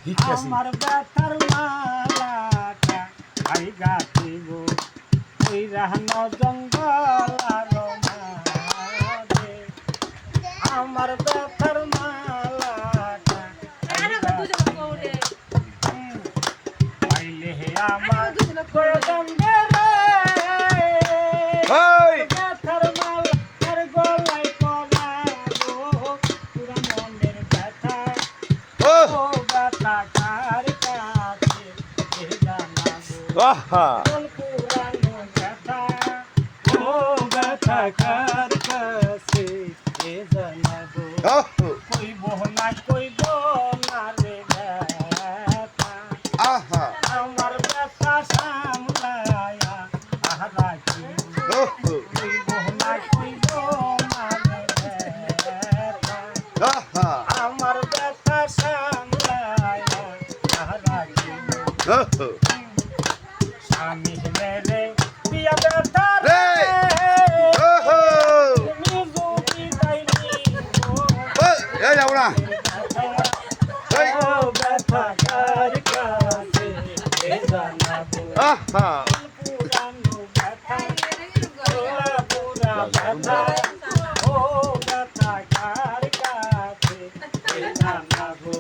আমার ব্যথার মালাটা আই গাছিব ওই রাহানো জঙ্গল আর মাঝে আমার ব্যথার মালাটা আইলে হে আমার জঙ্গে রে ব্যথার মালার গলায় পরাবো পুরা মনের ব্যথা ও ব্যথা কার কাছে এ জানাবো পুরানো ব্যথা ও ব্যথা কার কাছে এ জানাবো কইব না রে ব্যথা আমার ব্যথা সামলায়া রাখি কইব না রে ব্যথা আমার ব্যথা সামলায়া রাখি স্বামী মেরে বিয়া ব্যথা রে তুমি যদি যাইনি ব্যথা কার কাছে এ জানাবো পুরানো ব্যথা পুরা ব্যথা ও ব্যথা কার কাছে এ জানাবো